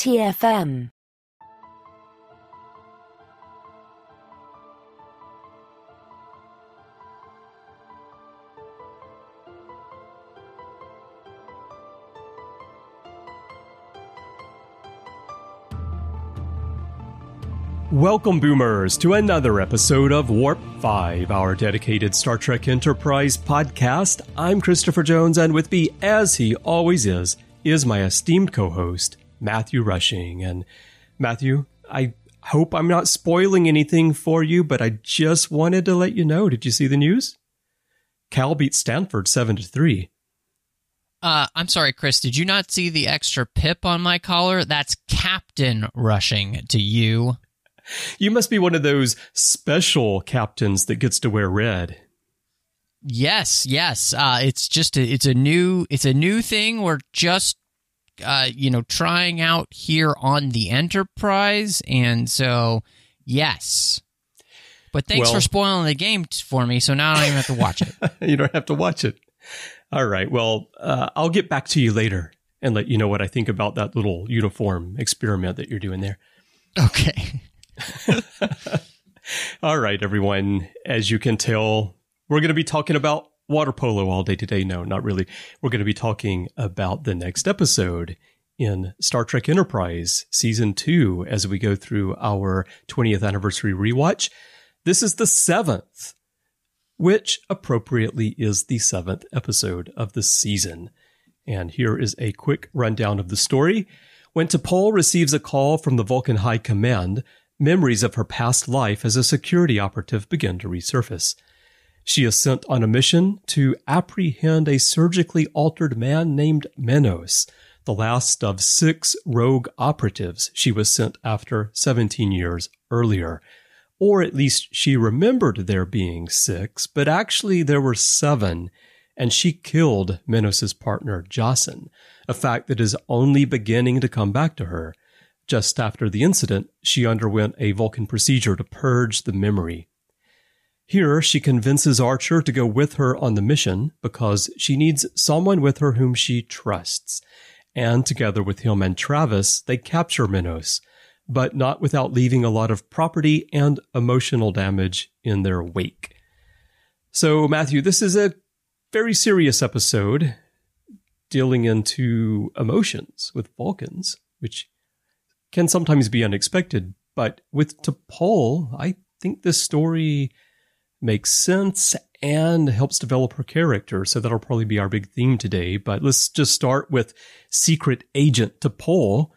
Trek.fm. Welcome, Boomers, to another episode of Warp 5, our dedicated Star Trek Enterprise podcast. I'm Christopher Jones, and with me, as he always is my esteemed co-host, Matthew Rushing. And Matthew, I hope I'm not spoiling anything for you, but I just wanted to let you know, did you see the news? Cal beat Stanford 7-3. I'm sorry, Chris, did you not see the extra pip on my collar? That's Captain Rushing to you. You must be one of those special captains that gets to wear red. Yes. It's a new thing. We're just, trying out here on the Enterprise. And so, yes. But thanks for spoiling the game for me. So now I don't even have to watch it. You don't have to watch it. All right. Well, I'll get back to you later and let you know what I think about that little uniform experiment that you're doing there. Okay. All right, everyone. As you can tell, we're going to be talking about water polo all day today. No, not really. We're going to be talking about the next episode in Star Trek Enterprise Season 2 as we go through our 20th anniversary rewatch. This is the 7th, which appropriately is the 7th episode of the season. And here is a quick rundown of the story. When T'Pol receives a call from the Vulcan High Command, memories of her past life as a security operative begin to resurface. She is sent on a mission to apprehend a surgically altered man named Menos, the last of 6 rogue operatives she was sent after 17 years earlier. Or at least she remembered there being 6, but actually there were 7, and she killed Menos' partner, Jossen, a fact that is only beginning to come back to her. Just after the incident, she underwent a Vulcan procedure to purge the memory. Here, she convinces Archer to go with her on the mission because she needs someone with her whom she trusts. And together with him and Travis, they capture Menos, but not without leaving a lot of property and emotional damage in their wake. So, Matthew, this is a very serious episode dealing into emotions with Vulcans, which can sometimes be unexpected, but with T'Pol, I think this story makes sense and helps develop her character, so that'll probably be our big theme today. But let's just start with Secret Agent T'Pol.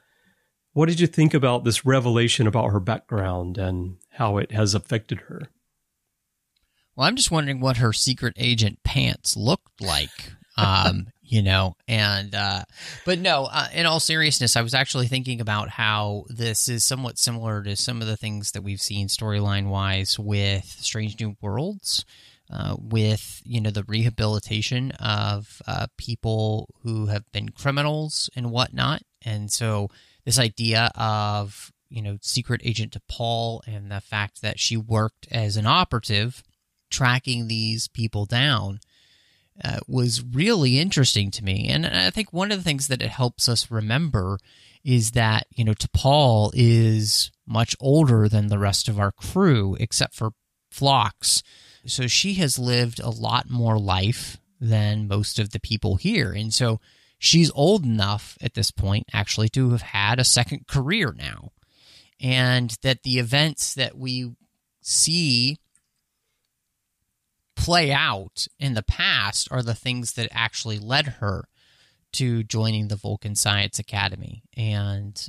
What did you think about this revelation about her background and how it has affected her? Well, I'm just wondering what her secret agent pants looked like. But no, in all seriousness, I was actually thinking about how this is somewhat similar to some of the things that we've seen storyline-wise with Strange New Worlds, with, the rehabilitation of people who have been criminals and whatnot. And so this idea of, Secret Agent T'Pol and the fact that she worked as an operative tracking these people down was really interesting to me. And I think one of the things that it helps us remember is that, T'Pol is much older than the rest of our crew, except for Phlox. So she has lived a lot more life than most of the people here. And so she's old enough at this point, actually, to have had a second career now. And that the events that we see play out in the past are the things that actually led her to joining the Vulcan Science Academy, and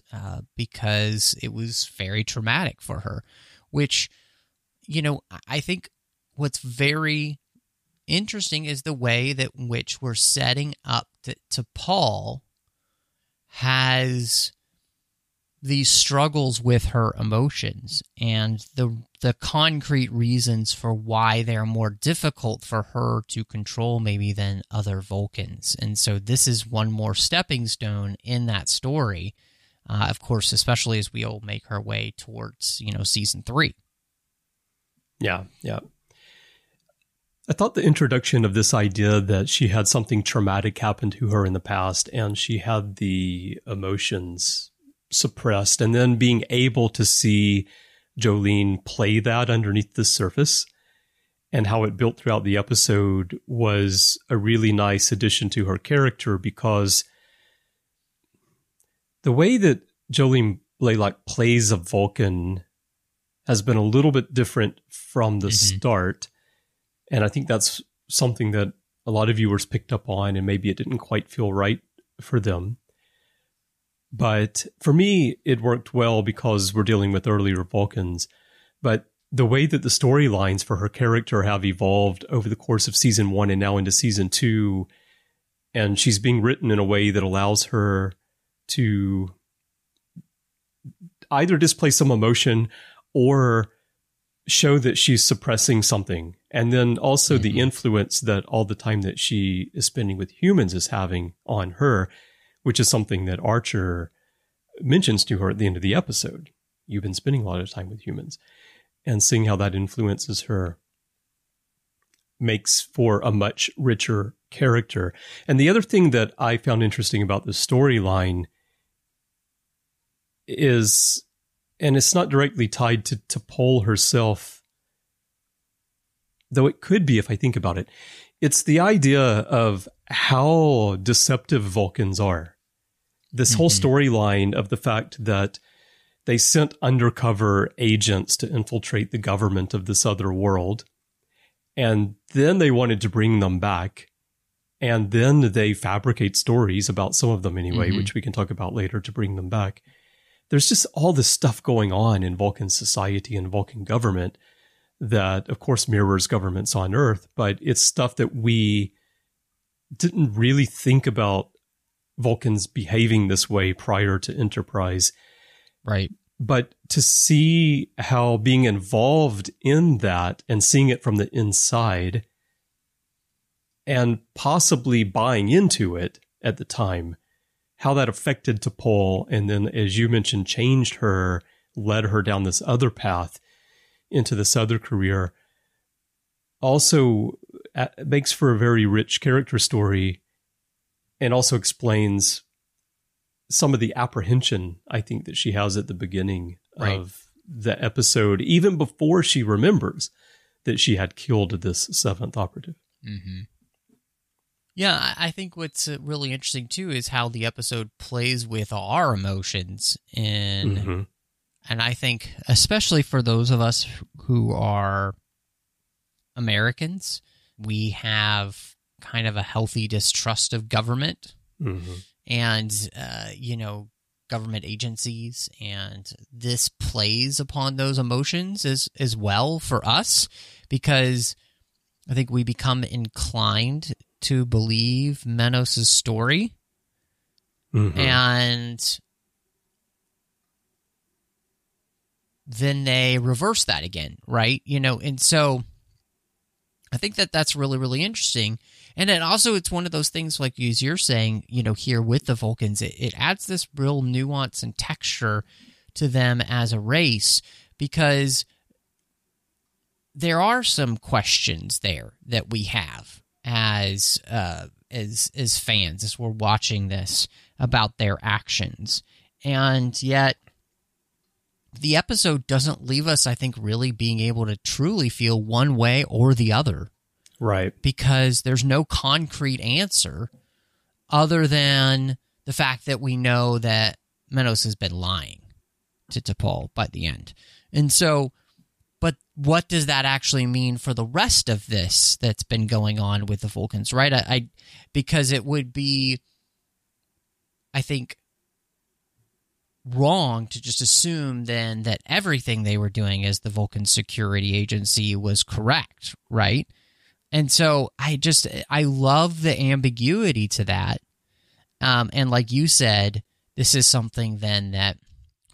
because it was very traumatic for her, which, I think what's very interesting is the way that which we're setting up that T'Pol has these struggles with her emotions and the concrete reasons for why they're more difficult for her to control maybe than other Vulcans. And so this is one more stepping stone in that story, of course, especially as we all make our way towards, season 3. Yeah. I thought the introduction of this idea that she had something traumatic happen to her in the past and she had the emotions suppressed, and then being able to see Jolene play that underneath the surface and how it built throughout the episode was a really nice addition to her character, because the way that Jolene Blalock plays a Vulcan has been a little bit different from the start. And I think that's something that a lot of viewers picked up on, and maybe it didn't quite feel right for them. But for me, it worked well because we're dealing with earlier Vulcans. But the way that the storylines for her character have evolved over the course of season 1 and now into season 2, and she's being written in a way that allows her to either display some emotion or show that she's suppressing something. And then also the influence that all the time that she is spending with humans is having on her, which is something that Archer mentions to her at the end of the episode. You've been spending a lot of time with humans. And seeing how that influences her makes for a much richer character. And the other thing that I found interesting about the storyline is, and it's not directly tied to T'Pol herself, though it could be if I think about it, it's the idea of how deceptive Vulcans are. This whole storyline of the fact that they sent undercover agents to infiltrate the government of this other world, and then they wanted to bring them back, and then they fabricate stories about some of them anyway, which we can talk about later, to bring them back. There's just all this stuff going on in Vulcan society and Vulcan government that, of course, mirrors governments on Earth, but it's stuff that we didn't really think about Vulcans behaving this way prior to Enterprise. Right. But to see how being involved in that and seeing it from the inside and possibly buying into it at the time, how that affected T'Pol, and then, as you mentioned, changed her, led her down this other path into this other career, also makes for a very rich character story, and also explains some of the apprehension, I think, that she has at the beginning of the episode, even before she remembers that she had killed this seventh operative. Yeah, I think what's really interesting, too, is how the episode plays with our emotions. And I think, especially for those of us who are Americans, we have kind of a healthy distrust of government and, government agencies. And this plays upon those emotions as well for us, because I think we become inclined to believe Menos' story. And then they reverse that again, right? And so I think that's really, really interesting. And then also it's one of those things, like as you're saying, here with the Vulcans, it adds this real nuance and texture to them as a race, because there are some questions there that we have as fans, as we're watching this, about their actions. And yet the episode doesn't leave us, I think, really being able to truly feel one way or the other. Right. Because there's no concrete answer other than the fact that we know that Menos has been lying to T'Pol by the end. And so, but what does that actually mean for the rest of this that's been going on with the Vulcans, right? Because it would be, I think, wrong to just assume then that everything they were doing as the Vulcan Security Agency was correct, right? And so I love the ambiguity to that. And like you said, this is something then that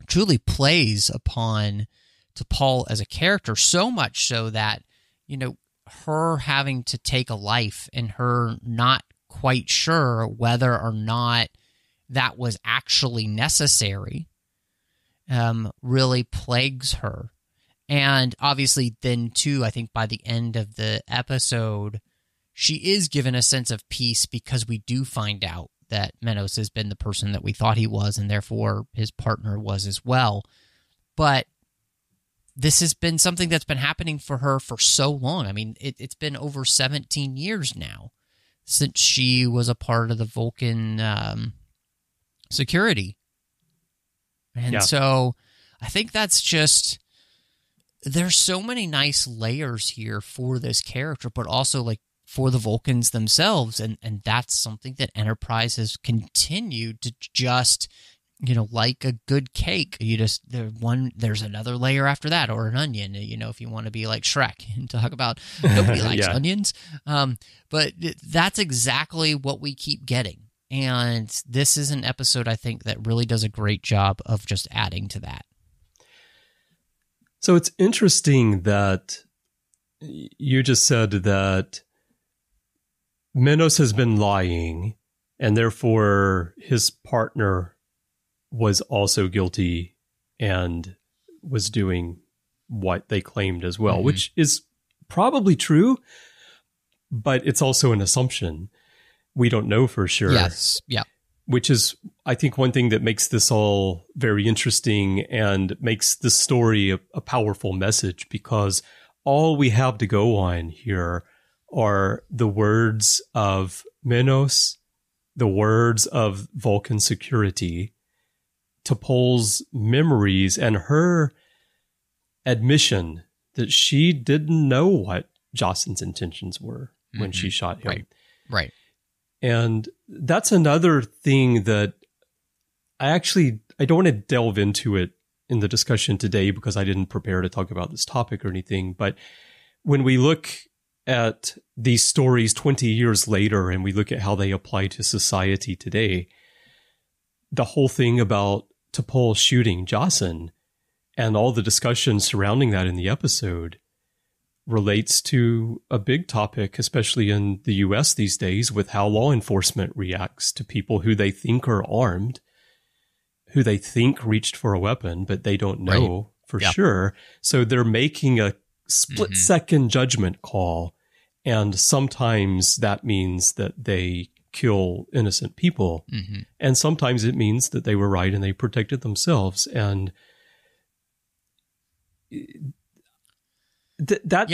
truly plays upon T'Pol as a character, so much so that, her having to take a life and her not quite sure whether or not that was actually necessary really plagues her. And obviously then, too, I think by the end of the episode, she is given a sense of peace because we do find out that Menos has been the person that we thought he was, and therefore his partner was as well. But this has been something that's been happening for her for so long. I mean, it's been over 17 years now since she was a part of the Vulcan security. And so I think that's just, there's so many nice layers here for this character, but also like for the Vulcans themselves. And that's something that Enterprise has continued to just, like a good cake. There's another layer after that, or an onion, if you want to be like Shrek and talk about nobody likes onions. But that's exactly what we keep getting. And this is an episode, I think, that really does a great job of just adding to that. So it's interesting that you just said that Menos has been lying, and therefore his partner was also guilty and was doing what they claimed as well, which is probably true, but it's also an assumption. We don't know for sure. Yes, yeah. Which is, I think, one thing that makes this all very interesting and makes the story a powerful message, because all we have to go on here are the words of Menos, the words of Vulcan security, T'Pol's memories, and her admission that she didn't know what Jossen's intentions were when she shot him. Right. And that's another thing that I don't want to delve into it in the discussion today because I didn't prepare to talk about this topic or anything. But when we look at these stories 20 years later and we look at how they apply to society today, the whole thing about T'Pol shooting Jossen and all the discussion surrounding that in the episode relates to a big topic, especially in the US these days, with how law enforcement reacts to people who they think are armed, who they think reached for a weapon, but they don't know for sure. So they're making a split-second judgment call, and sometimes that means that they kill innocent people, and sometimes it means that they were right and they protected themselves. And that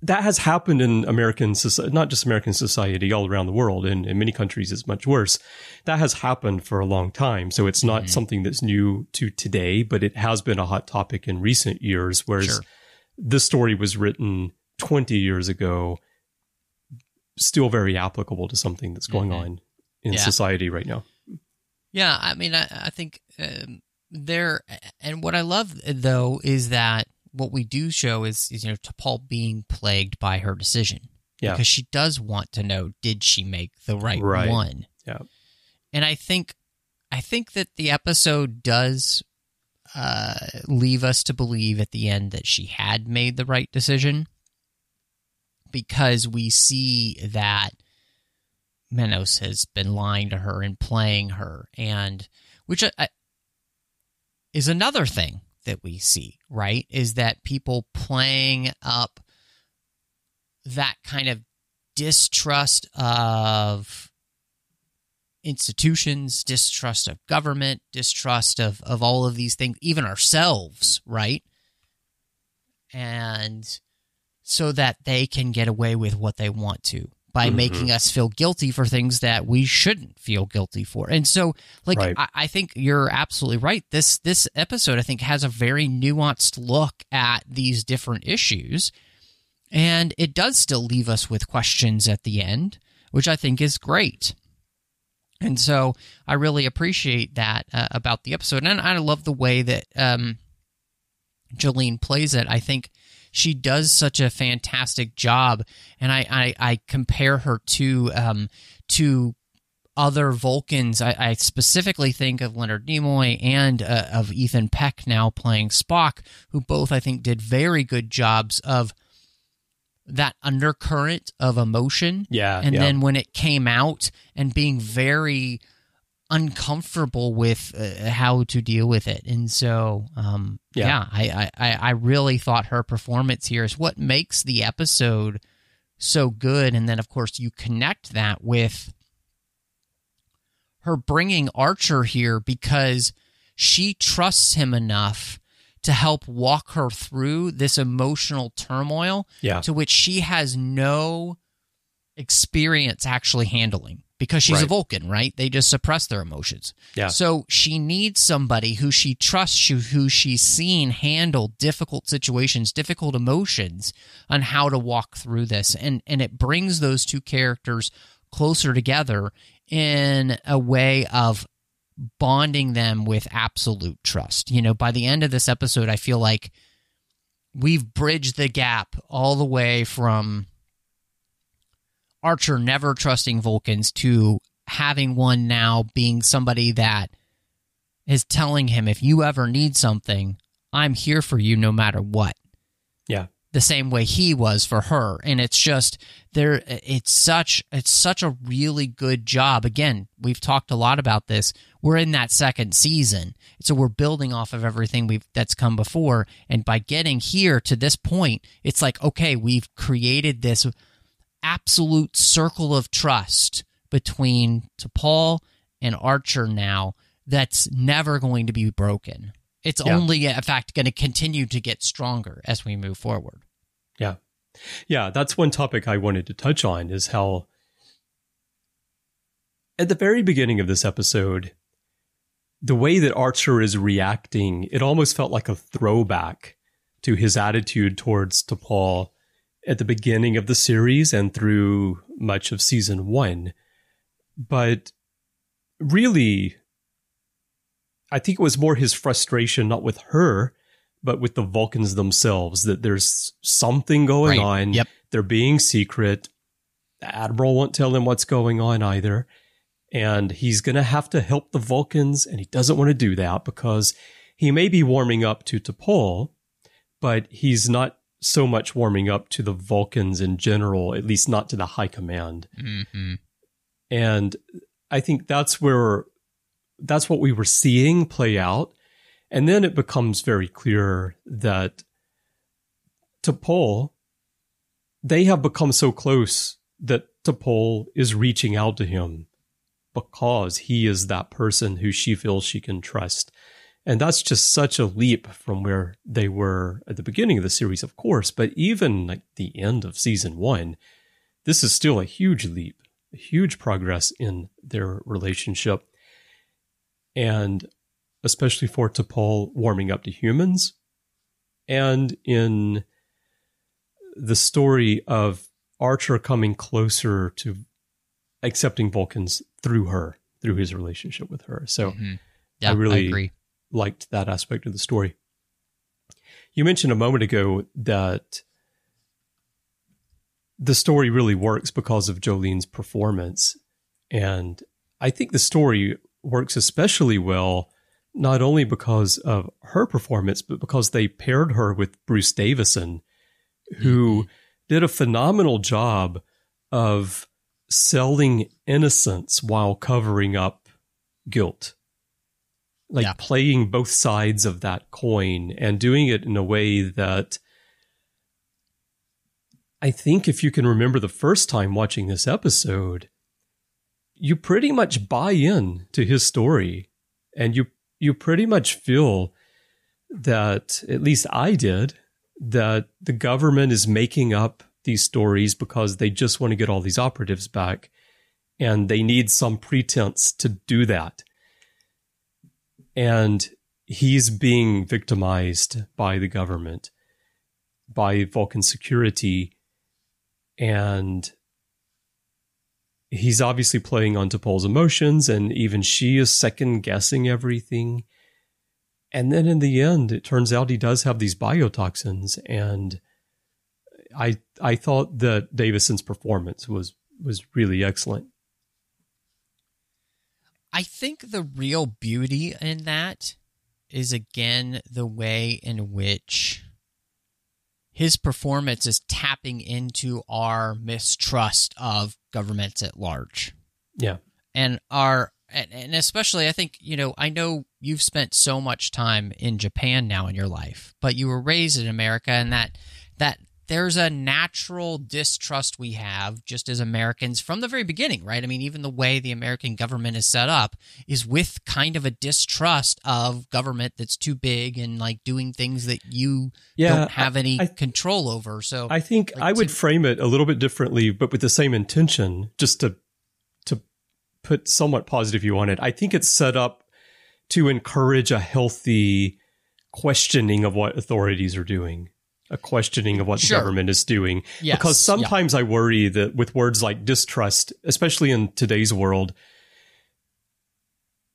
has happened in American society, not just American society, all around the world. And in many countries, it's much worse. That has happened for a long time. So it's not something that's new to today, but it has been a hot topic in recent years, whereas this story was written 20 years ago, still very applicable to something that's going on in society right now. Yeah, I mean, I think there, and what I love, though, is that what we do show is T'Pol being plagued by her decision. Yeah. Because she does want to know, did she make the right one? Yeah. And I think that the episode does leave us to believe at the end that she had made the right decision, because we see that Menos has been lying to her and playing her, and which is another thing that we see, right? Is that people playing up that kind of distrust of institutions, distrust of government, distrust of all of these things, even ourselves, right? And so that they can get away with what they want to by making us feel guilty for things that we shouldn't feel guilty for. And so, I think you're absolutely right. This episode, I think, has a very nuanced look at these different issues, and it does still leave us with questions at the end, which I think is great. And so I really appreciate that about the episode, and I love the way that Jolene plays it. I think she does such a fantastic job, and I compare her to other Vulcans. I specifically think of Leonard Nimoy and of Ethan Peck now playing Spock, who both, I think, did very good jobs of that undercurrent of emotion. And then when it came out, and being very uncomfortable with how to deal with it. And so, I really thought her performance here is what makes the episode so good. And then, of course, you connect that with her bringing Archer here because she trusts him enough to help walk her through this emotional turmoil to which she has no experience actually handling because she's a Vulcan, right? They just suppress their emotions. Yeah. So she needs somebody who she trusts, who she's seen handle difficult situations, difficult emotions, on how to walk through this. And it brings those two characters closer together in a way of bonding them with absolute trust. You know, by the end of this episode, I feel like we've bridged the gap all the way from Archer never trusting Vulcans to having one now being somebody that is telling him, if you ever need something, I'm here for you no matter what. Yeah. The same way he was for her. And it's just it's such a really good job. Again, we've talked a lot about this. We're in that second season. So we're building off of everything that's come before. And by getting here to this point, it's like, okay, we've created this absolute circle of trust between T'Pol and Archer now that's never going to be broken. It's only, in fact, going to continue to get stronger as we move forward. Yeah. Yeah, that's one topic I wanted to touch on, is how at the very beginning of this episode, the way that Archer is reacting, it almost felt like a throwback to his attitude towards T'Pol at the beginning of the series and through much of season 1. But really, I think it was more his frustration, not with her, but with the Vulcans themselves, that there's something going on. Yep. They're being secret. The Admiral won't tell him what's going on either. And he's going to have to help the Vulcans, and he doesn't want to do that because he may be warming up to T'Pol, but he's not so much warming up to the Vulcans in general, at least not to the High Command. Mm-hmm. And I think that's what we were seeing play out. And then it becomes very clear that T'Pol, they have become so close that T'Pol is reaching out to him because he is that person who she feels she can trust. And that's just such a leap from where they were at the beginning of the series, of course, but even like the end of season 1, this is still a huge leap, a huge progress in their relationship. And especially for T'Pol warming up to humans, and in the story of Archer coming closer to accepting Vulcans through her, through his relationship with her. So I agree. Liked that aspect of the story. You mentioned a moment ago that the story really works because of Jolene's performance. And I think the story works especially well, not only because of her performance, but because they paired her with Bruce Davison, who did a phenomenal job of selling innocence while covering up guilt. Playing both sides of that coin and doing it in a way that I think, if you can remember the first time watching this episode, you pretty much buy in to his story, and you pretty much feel that, at least I did, that the government is making up these stories because they just want to get all these operatives back, and they need some pretense to do that. And he's being victimized by the government, by Vulcan security, and he's obviously playing on T'Pol's emotions, and even she is second-guessing everything. And then in the end, it turns out he does have these biotoxins, and I thought that Davison's performance was really excellent. I think the real beauty in that is, again, the way in which his performance is tapping into our mistrust of governments at large. Yeah. And especially, I think, I know you've spent so much time in Japan now in your life, but you were raised in America, and that there's a natural distrust we have just as Americans from the very beginning, right? I mean, even the way the American government is set up is with kind of a distrust of government that's too big and like doing things that you don't have any control over. So I think I would frame it a little bit differently, but with the same intention, just to put somewhat positive view on it. I think it's set up to encourage a healthy questioning of what authorities are doing, a questioning of what the government is doing. Yes, because sometimes I worry that with words like distrust, especially in today's world,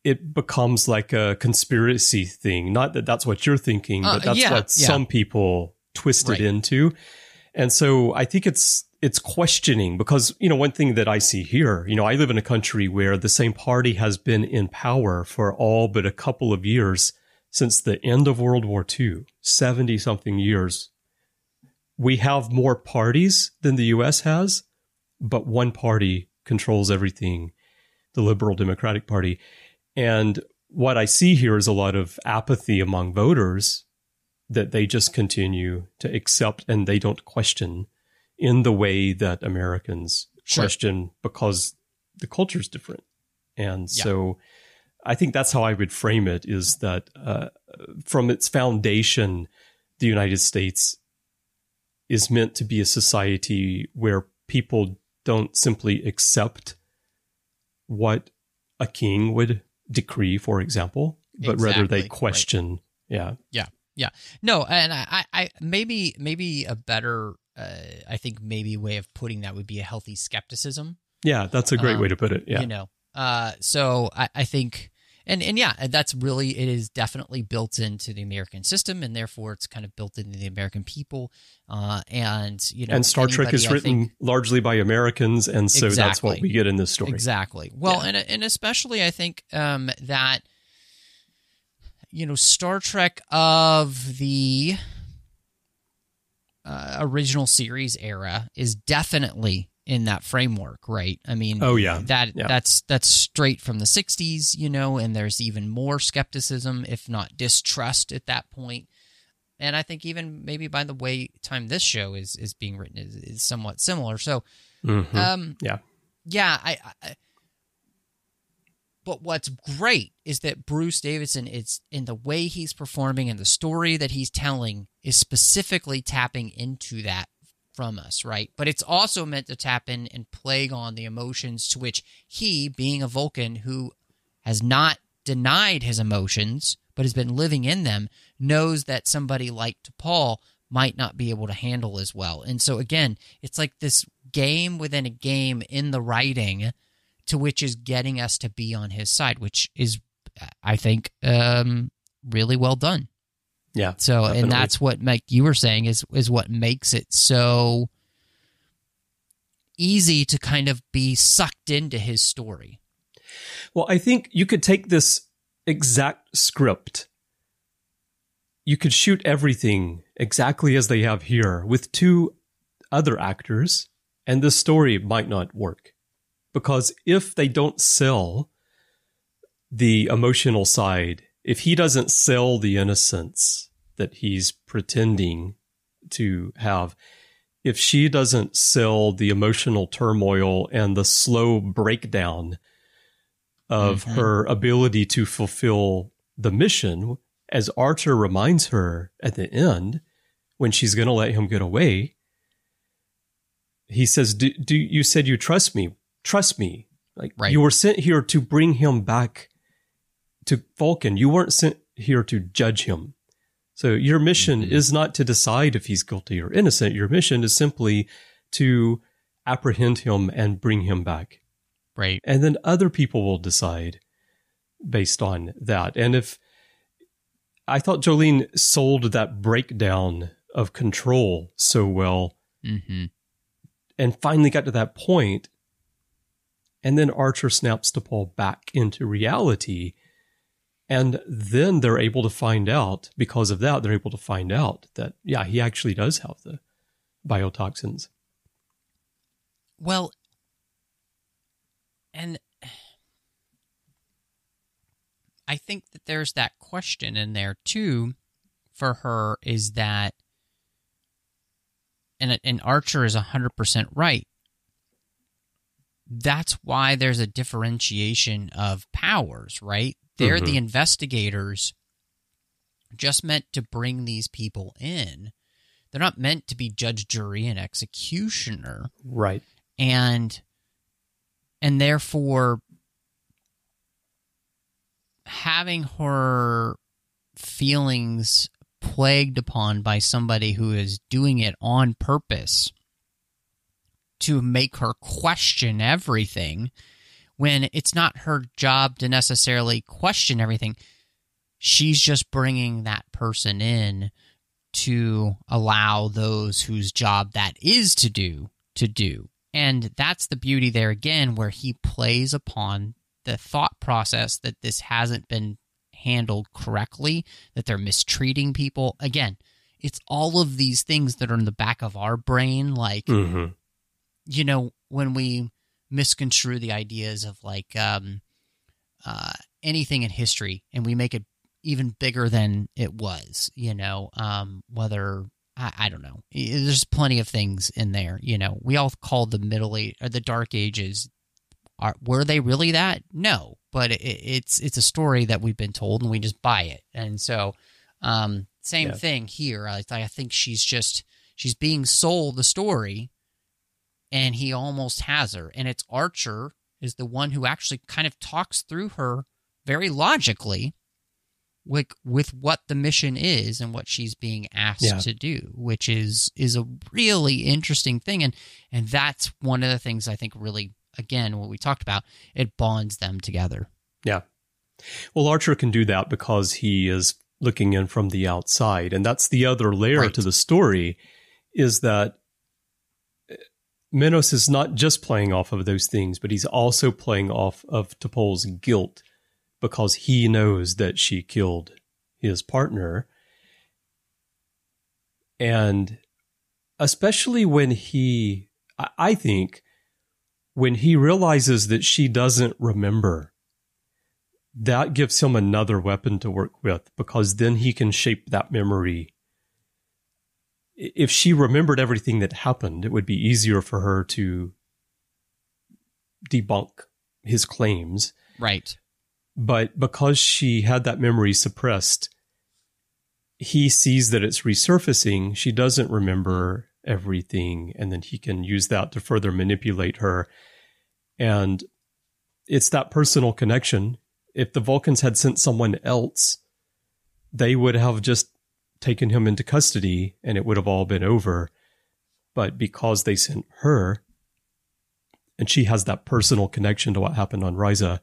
it becomes like a conspiracy thing. Not that that's what you're thinking, but that's what some people twist it into. And so I think it's questioning because, one thing that I see here, I live in a country where the same party has been in power for all but a couple of years since the end of World War II, 70-something years. We have more parties than the U.S. has, but one party controls everything, the Liberal Democratic Party. And what I see here is a lot of apathy among voters that they just continue to accept and they don't question in the way that Americans question because the culture is different. And so I think that's how I would frame it, is that from its foundation, the United States is meant to be a society where people don't simply accept what a king would decree, for example, but rather they question. Yeah. No, and I maybe a better I think maybe a way of putting that would be a healthy skepticism. Yeah, that's a great way to put it. Yeah. So I think, and that's really, it is definitely built into the American system, and therefore it's kind of built into the American people. And Star Trek is written largely by Americans, and so that's what we get in this story. Exactly. Well, and especially I think that Star Trek of the original series era is definitely in that framework, right? I mean, that's straight from the 60s, and there's even more skepticism, if not distrust at that point. And I think even maybe by the way time this show is being written is somewhat similar. So, but what's great is that Bruce Davison, it's in the way he's performing and the story that he's telling is specifically tapping into that from us, right? But it's also meant to tap in and plague on the emotions to which he, being a Vulcan who has not denied his emotions but has been living in them, knows that somebody like T'Pol might not be able to handle as well. And so again, it's like this game within a game in the writing, to which is getting us to be on his side, which is, I think, really well done. Yeah. So, definitely. And that's what, like you were saying, is what makes it so easy to kind of be sucked into his story. Well, I think you could take this exact script. You could shoot everything exactly as they have here with two other actors, and the story might not work. Because if they don't sell the emotional side, if he doesn't sell the innocence that he's pretending to have, if she doesn't sell the emotional turmoil and the slow breakdown of her ability to fulfill the mission, as Archer reminds her at the end, when she's going to let him get away, he says, "Do you said you trust me? Trust me. You were sent here to bring him back to Vulcan. You weren't sent here to judge him. So your mission is not to decide if he's guilty or innocent. Your mission is simply to apprehend him and bring him back. Right. And then other people will decide based on that." And if I thought Jolene sold that breakdown of control so well, and finally got to that point, and then Archer snaps T'Pol back into reality. And then they're able to find out, because of that, they're able to find out that, he actually does have the biotoxins. Well, and I think that there's that question in there, too, for her, is that and Archer is 100% right. That's why there's a differentiation of powers, right? They're the investigators just meant to bring these people in. They're not meant to be judge, jury, and executioner. Right. And therefore, having her feelings plagued upon by somebody who is doing it on purpose to make her question everything, when it's not her job to necessarily question everything, she's just bringing that person in to allow those whose job that is to do. And that's the beauty there again, where he plays upon the thought process that this hasn't been handled correctly, that they're mistreating people. Again, it's all of these things that are in the back of our brain, like, you know, when we misconstrue the ideas of like anything in history and we make it even bigger than it was, you know, whether, I don't know, there's plenty of things in there, you know. We all call the Middle Age or the Dark Ages, were they really that? No, but it's a story that we've been told and we just buy it. And so same thing here. I think she's being sold the story, and he almost has her. And it's Archer is the one who actually kind of talks through her very logically with what the mission is and what she's being asked to do, which is a really interesting thing. And that's one of the things I think really, again, what we talked about, it bonds them together. Yeah. Well, Archer can do that because he is looking in from the outside. And that's the other layer to the story, is that Menos is not just playing off of those things, but he's also playing off of T'Pol's guilt, because he knows that she killed his partner. And especially when I think, when he realizes that she doesn't remember, that gives him another weapon to work with, because then he can shape that memory. If she remembered everything that happened, it would be easier for her to debunk his claims. Right. But because she had that memory suppressed, he sees that it's resurfacing. She doesn't remember everything, and then he can use that to further manipulate her. And it's that personal connection. If the Vulcans had sent someone else, they would have just taken him into custody and it would have all been over. But because they sent her, and she has that personal connection to what happened on Risa,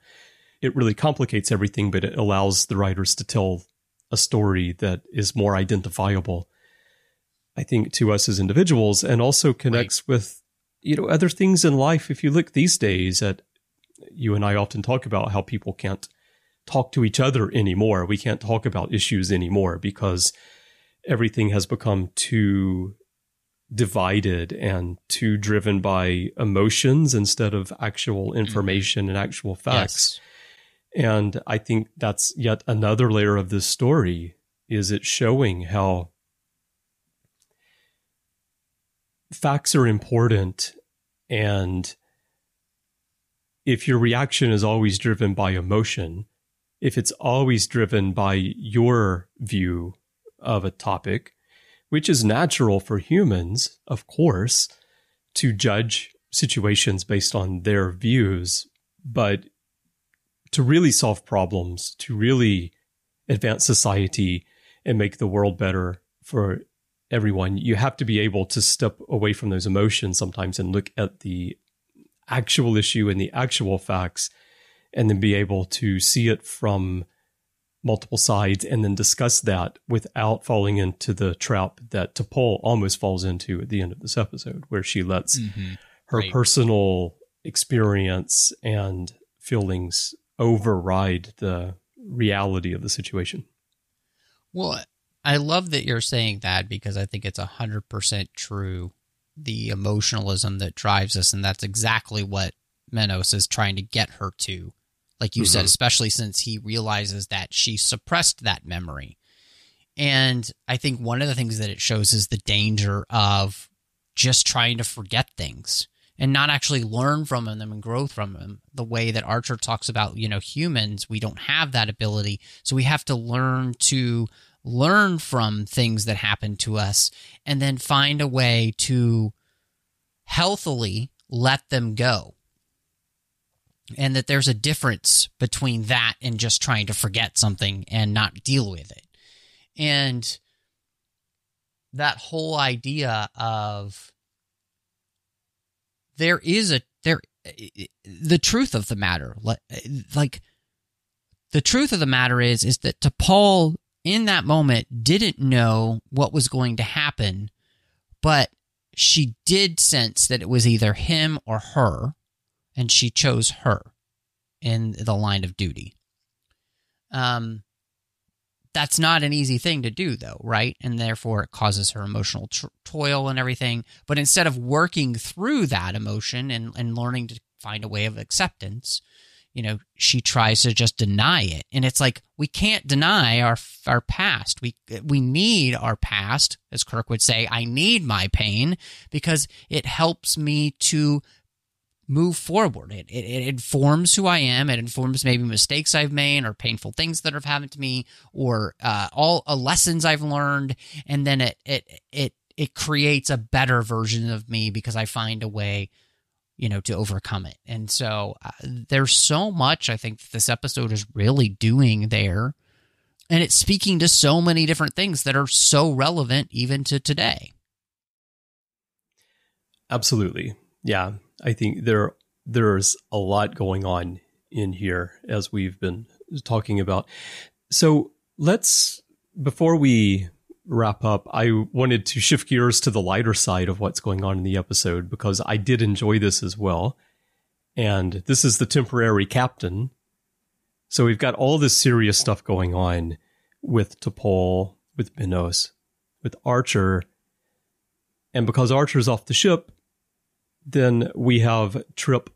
it really complicates everything, but it allows the writers to tell a story that is more identifiable, I think, to us as individuals, and also connects with, you know, other things in life. If you look these days at, you and I often talk about how people can't talk to each other anymore. We can't talk about issues anymore because everything has become too divided and too driven by emotions instead of actual information and actual facts. Yes. And I think that's yet another layer of this story, is it showing how facts are important. And if your reaction is always driven by emotion, if it's always driven by your view of a topic, which is natural for humans, of course, to judge situations based on their views, but to really solve problems, to really advance society and make the world better for everyone, you have to be able to step away from those emotions sometimes and look at the actual issue and the actual facts, and then be able to see it from multiple sides and then discuss that without falling into the trap that T'Pol almost falls into at the end of this episode, where she lets her personal experience and feelings override the reality of the situation. Well, I love that you're saying that, because I think it's 100% true, the emotionalism that drives us, and that's exactly what Menos is trying to get her to. Like you said, especially since he realizes that she suppressed that memory. And I think one of the things that it shows is the danger of just trying to forget things and not actually learn from them and grow from them. The way that Archer talks about, humans, we don't have that ability. So we have to learn from things that happen to us and then find a way to healthily let them go. And that there's a difference between that and just trying to forget something and not deal with it. And that whole idea of the truth of the matter, the truth of the matter is that T'Pol in that moment didn't know what was going to happen, but she did sense that it was either him or her, and she chose her in the line of duty. That's not an easy thing to do, though, right? And therefore, it causes her emotional toil and everything. But instead of working through that emotion and learning to find a way of acceptance, she tries to just deny it. And it's like, we can't deny our past. We need our past, as Kirk would say. I need my pain because it helps me to move forward. It informs who I am. It informs maybe mistakes I've made or painful things that have happened to me or all lessons I've learned. And then it creates a better version of me because I find a way, to overcome it. And so there's so much I think this episode is really doing there. And it's speaking to so many different things that are so relevant even to today. Absolutely. Yeah. I think there's a lot going on in here as we've been talking about. So before we wrap up, I wanted to shift gears to the lighter side of what's going on in the episode because I did enjoy this as well. And this is the temporary captain. So we've got all this serious stuff going on with T'Pol, with Menos, with Archer. And because Archer's off the ship, then we have Trip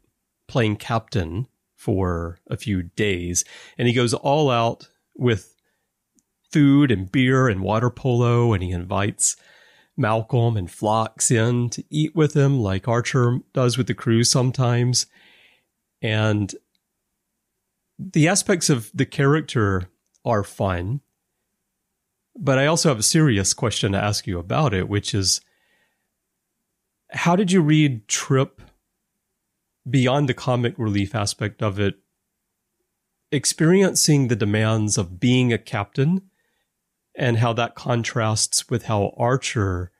playing captain for a few days, and he goes all out with food and beer and water polo, and he invites Malcolm and Phlox in to eat with him like Archer does with the crew sometimes. And the aspects of the character are fun, but I also have a serious question to ask you about it, which is, how did you read Trip beyond the comic relief aspect of it, experiencing the demands of being a captain and how that contrasts with how Archer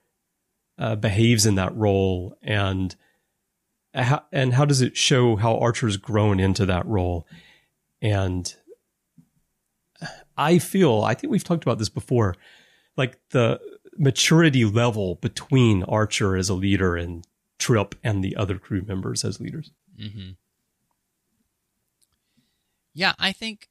behaves in that role, and how does it show how Archer's grown into that role? And I think we've talked about this before, like the maturity level between Archer as a leader and Trip and the other crew members as leaders. Mm-hmm. Yeah, I think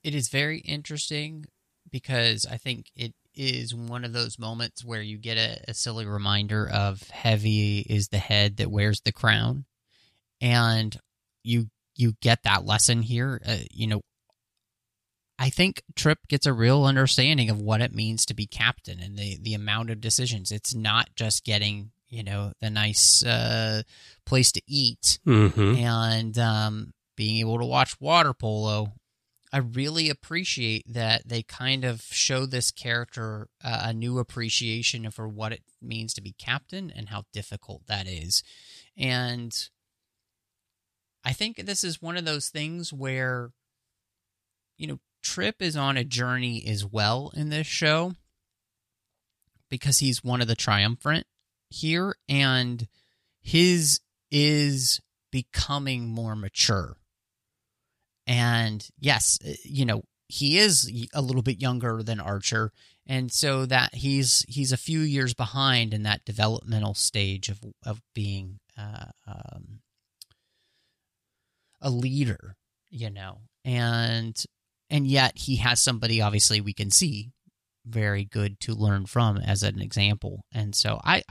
it is very interesting because I think it is one of those moments where you get a silly reminder of heavy is the head that wears the crown. And you get that lesson here. I think Trip gets a real understanding of what it means to be captain and the amount of decisions. It's not just getting, the nice place to eat and being able to watch water polo. I really appreciate that they kind of show this character a new appreciation for what it means to be captain and how difficult that is. And I think this is one of those things where, Trip is on a journey as well in this show because he's one of the triumvirate here, and his is becoming more mature. And yes, he is a little bit younger than Archer, and so that he's a few years behind in that developmental stage of being a leader, and yet he has somebody obviously we can see very good to learn from as an example. And so I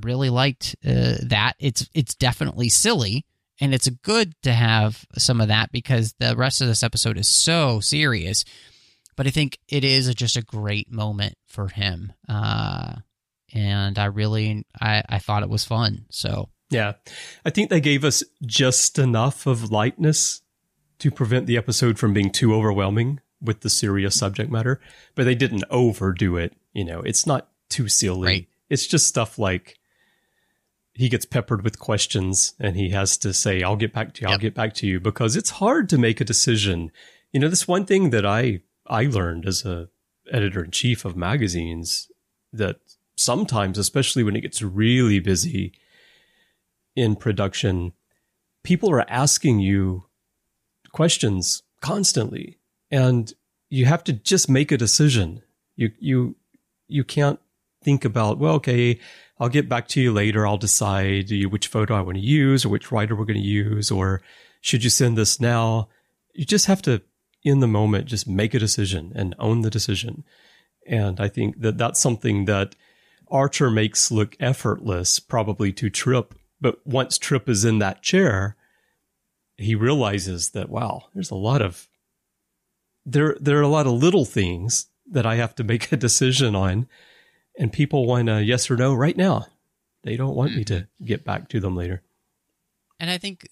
really liked that. It's definitely silly, and it's good to have some of that because the rest of this episode is so serious. But I think it is just a great moment for him. and I thought it was fun. So yeah, I think they gave us just enough of lightness to prevent the episode from being too overwhelming with the serious subject matter, but they didn't overdo it. It's not too silly. Right. It's just stuff like he gets peppered with questions and he has to say, I'll get back to you. I'll get back to you, because it's hard to make a decision. This one thing that I learned as a editor-in-chief of magazines, that sometimes, especially when it gets really busy in production, people are asking you questions constantly, and you have to just make a decision. You can't think about, well, okay, I'll get back to you later. I'll decide which photo I want to use or which writer we're going to use, or should you send this now? You just have to, in the moment, just make a decision and own the decision. And I think that that's something that Archer makes look effortless, probably to Trip. But once Trip is in that chair, he realizes that, wow, there's a lot of, there are a lot of little things that I have to make a decision on. And people want a yes or no right now. They don't want me to get back to them later. And I think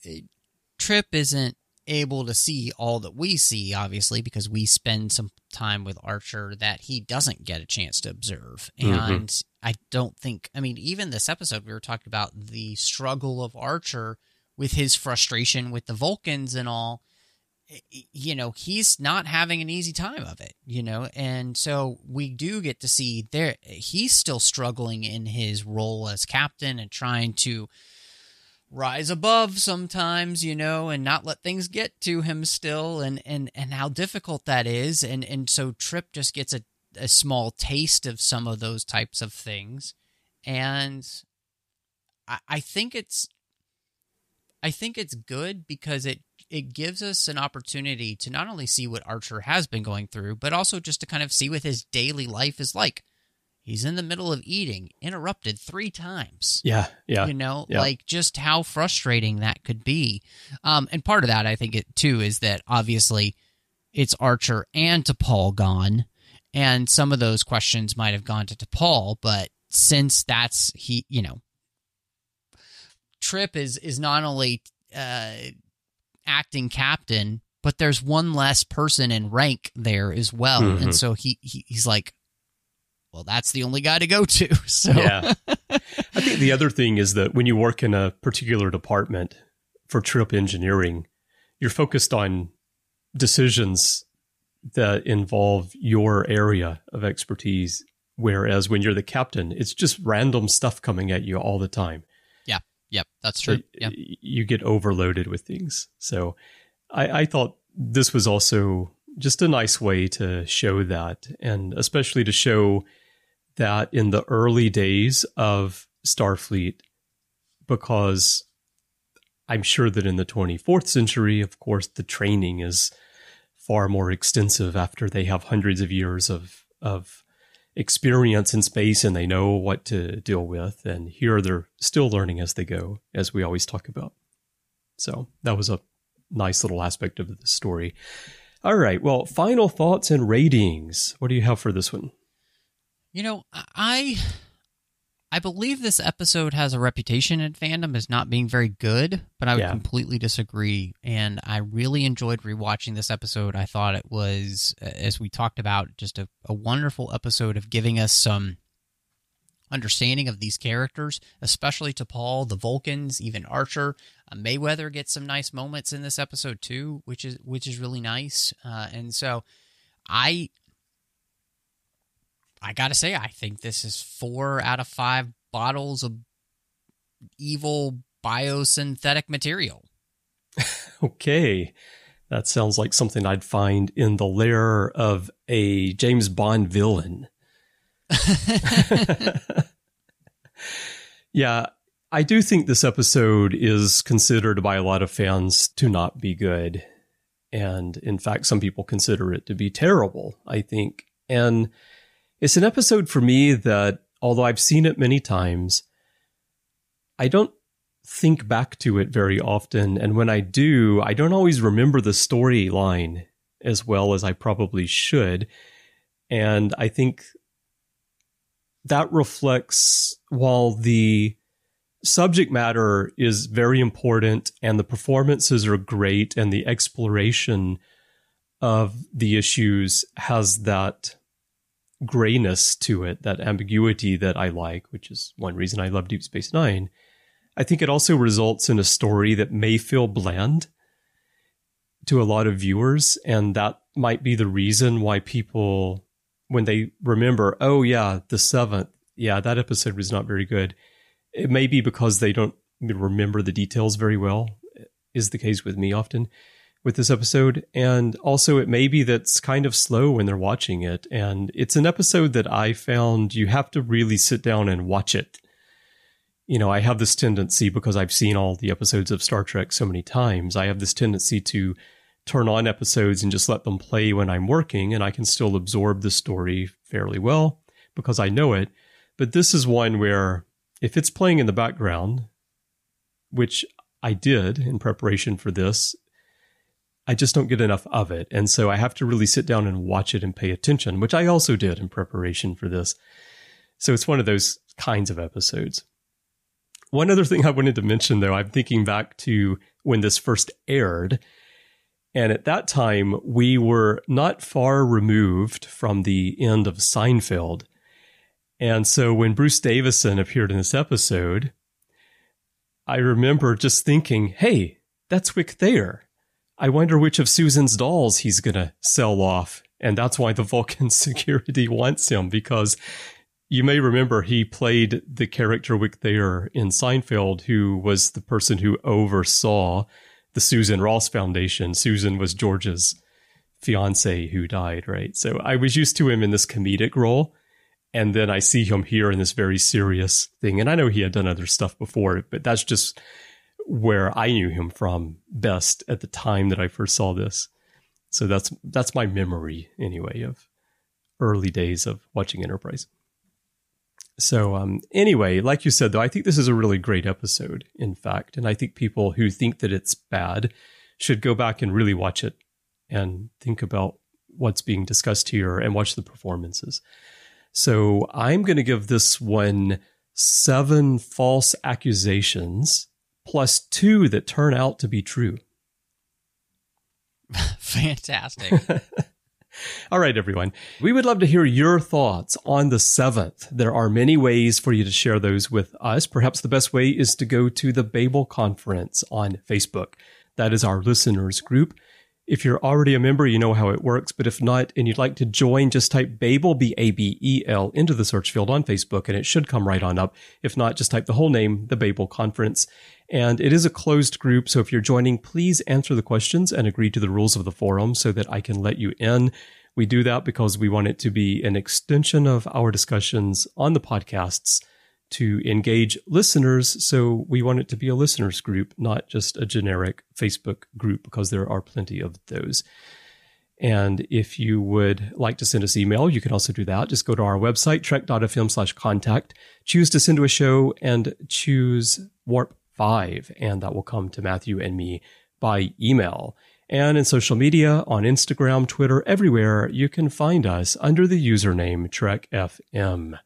Trip isn't able to see all that we see, obviously, because we spend some time with Archer that he doesn't get a chance to observe. And I don't think, even this episode, we were talking about the struggle of Archer with his frustration with the Vulcans and all. He's not having an easy time of it, and so we do get to see there he's still struggling in his role as captain and trying to rise above sometimes, and not let things get to him still, and how difficult that is. And so Trip just gets a small taste of some of those types of things. And I think it's good because it gives us an opportunity to not only see what Archer has been going through, but also just to kind of see what his daily life is like. He's in the middle of eating, interrupted 3 times. Yeah. Like just how frustrating that could be. And part of that, I think, too, is that obviously it's Archer and T'Pol gone, and some of those questions might have gone to T'Pol, but since that's Trip is not only acting captain, but there's one less person in rank there as well. And so he's like, well, that's the only guy to go to. So yeah. I think the other thing is that when you work in a particular department for Trip engineering, you're focused on decisions that involve your area of expertise. Whereas when you're the captain, it's just random stuff coming at you all the time. Yep, that's true. You get overloaded with things. So I thought this was also just a nice way to show that, and especially to show that in the early days of Starfleet, because I'm sure that in the 24th century, of course, the training is far more extensive after they have hundreds of years of experience in space and they know what to deal with. And here they're still learning as they go, as we always talk about. So that was a nice little aspect of the story. All right. Well, final thoughts and ratings. What do you have for this one? I believe this episode has a reputation in fandom as not being very good, but I would completely disagree. And I really enjoyed rewatching this episode. I thought it was, as we talked about, just a wonderful episode of giving us some understanding of these characters, especially T'Pol, the Vulcans, even Archer. Mayweather gets some nice moments in this episode too, which is really nice. And so I gotta say, I think this is 4 out of 5 bottles of evil biosynthetic material. Okay. That sounds like something I'd find in the lair of a James Bond villain. Yeah, I do think this episode is considered by a lot of fans to not be good. And in fact, some people consider it to be terrible, I think. And it's an episode for me that, although I've seen it many times, I don't think back to it very often. And when I do, I don't always remember the storyline as well as I probably should. And I think that reflects, while the subject matter is very important and the performances are great and the exploration of the issues has that grayness to it, that ambiguity that I like, which is one reason I love Deep Space Nine. I think it also results in a story that may feel bland to a lot of viewers, and that might be the reason why people, when they remember, oh yeah, the 7th, yeah, that episode was not very good. It may be because they don't remember the details very well, is the case with me often with this episode. And also it may be that's kind of slow when they're watching it. And it's an episode that I found you have to really sit down and watch it. You know, I have this tendency, because I've seen all the episodes of Star Trek so many times, I have this tendency to turn on episodes and just let them play when I'm working, and I can still absorb the story fairly well because I know it. But this is one where if it's playing in the background, which I did in preparation for this, I just don't get enough of it. And so I have to really sit down and watch it and pay attention, which I also did in preparation for this. So it's one of those kinds of episodes. One other thing I wanted to mention, though, I'm thinking back to when this first aired. And at that time, we were not far removed from the end of Seinfeld. And so when Bruce Davison appeared in this episode, I remember just thinking, hey, that's Wick Thayer. I wonder which of Susan's dolls he's going to sell off. And that's why the Vulcan security wants him, because you may remember he played the character Wick Thayer in Seinfeld, who was the person who oversaw the Susan Ross Foundation. Susan was George's fiance who died, right? So I was used to him in this comedic role. And then I see him here in this very serious thing. And I know he had done other stuff before, but that's just where I knew him from best at the time that I first saw this. So that's my memory, anyway, of early days of watching Enterprise. So anyway, like you said, though, I think this is a really great episode, in fact. And I think people who think that it's bad should go back and really watch it and think about what's being discussed here and watch the performances. So I'm going to give this one 7 false accusations plus 2 that turn out to be true. Fantastic. All right, everyone. We would love to hear your thoughts on the 7th. There are many ways for you to share those with us. Perhaps the best way is to go to the Babel Conference on Facebook. That is our listeners group. If you're already a member, you know how it works. But if not, and you'd like to join, just type Babel, B-A-B-E-L, into the search field on Facebook, and it should come right on up. If not, just type the whole name, the Babel Conference. And it is a closed group, so if you're joining, please answer the questions and agree to the rules of the forum so that I can let you in. We do that because we want it to be an extension of our discussions on the podcasts to engage listeners. So we want it to be a listeners group, not just a generic Facebook group, because there are plenty of those. And if you would like to send us email, you can also do that. Just go to our website, Trek.fm/contact, choose to send to a show, and choose Warp 5, and that will come to Matthew and me by email. And in social media, on Instagram, Twitter, everywhere, you can find us under the username Trek.fm.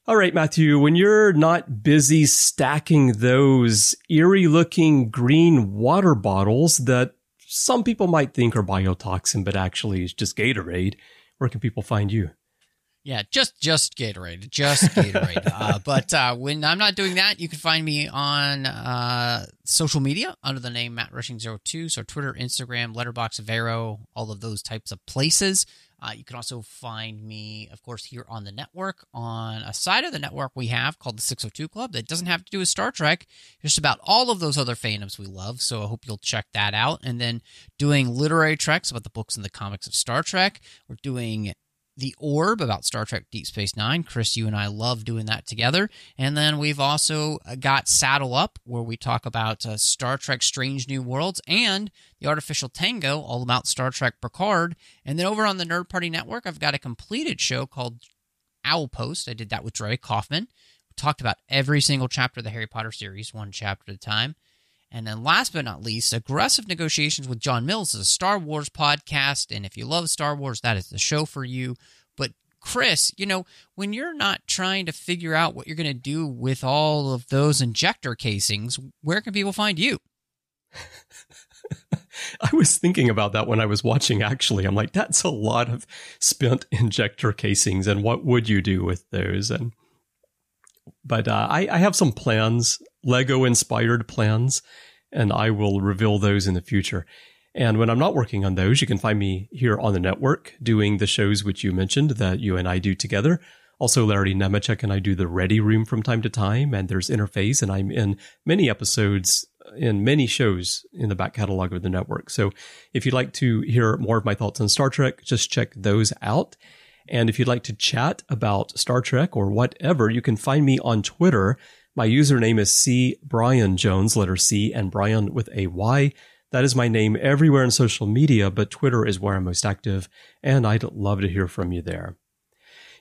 All right, Matthew, when you're not busy stacking those eerie-looking green water bottles that some people might think are biotoxin, but actually is just Gatorade, where can people find you? Yeah, just Gatorade. Just Gatorade. But when I'm not doing that, you can find me on social media under the name MattRushing02. So Twitter, Instagram, Letterboxd, Vero, all of those types of places. You can also find me, of course, here on the network, on a side of the network we have called the 602 Club that doesn't have to do with Star Trek. Just about all of those other fandoms we love, so I hope you'll check that out. And then doing literary treks about the books and the comics of Star Trek. We're doing The Orb about Star Trek Deep Space Nine. Chris, you and I love doing that together. And then we've also got Saddle Up, where we talk about Star Trek Strange New Worlds and The Artificial Tango, all about Star Trek Picard. And then over on the Nerd Party Network, I've got a completed show called Owl Post. I did that with Dre Kaufman. We talked about every single chapter of the Harry Potter series, one chapter at a time. And then last but not least, Aggressive Negotiations with John Mills is a Star Wars podcast. And if you love Star Wars, that is the show for you. But Chris, when you're not trying to figure out what you're going to do with all of those injector casings, where can people find you? I was thinking about that when I was watching, actually. I'm like, that's a lot of spent injector casings, and what would you do with those? But I have some plans, Lego-inspired plans, and I will reveal those in the future. And when I'm not working on those, you can find me here on the network doing the shows which you mentioned that you and I do together. Also, Larry Nemechek and I do the Ready Room from time to time, and there's Interface, and I'm in many episodes in many shows in the back catalog of the network. So if you'd like to hear more of my thoughts on Star Trek, just check those out. And if you'd like to chat about Star Trek or whatever, you can find me on Twitter. My username is C. Bryan Jones, letter C, and Bryan with a Y. That is my name everywhere in social media, but Twitter is where I'm most active, and I'd love to hear from you there.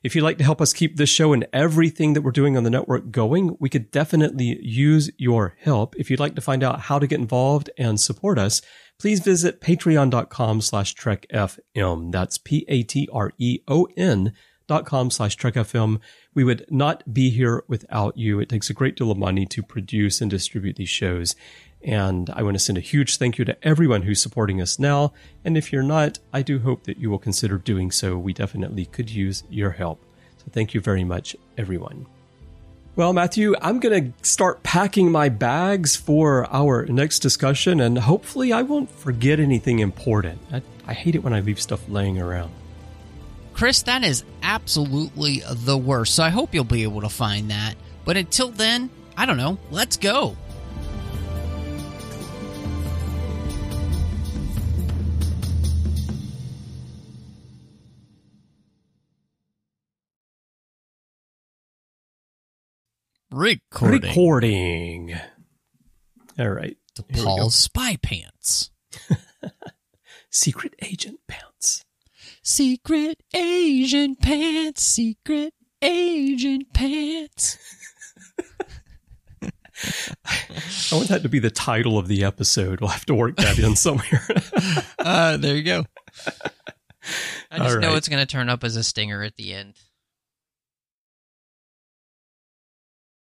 If you'd like to help us keep this show and everything that we're doing on the network going, we could definitely use your help. If you'd like to find out how to get involved and support us, please visit patreon.com/TrekFM. That's patreon.com/TrekFM. We would not be here without you. It takes a great deal of money to produce and distribute these shows. And I want to send a huge thank you to everyone who's supporting us now. And if you're not, I do hope that you will consider doing so. We definitely could use your help. So thank you very much, everyone. Well, Matthew, I'm going to start packing my bags for our next discussion, and hopefully I won't forget anything important. I hate it when I leave stuff laying around. Chris, that is absolutely the worst. So I hope you'll be able to find that. But until then, I don't know. Let's go. Recording. All right. The Paul's spy pants. Secret agent pants. Secret agent pants. Secret agent pants. I want that to be the title of the episode. We'll have to work that in somewhere. There you go. I just know it's going to turn up as a stinger at the end.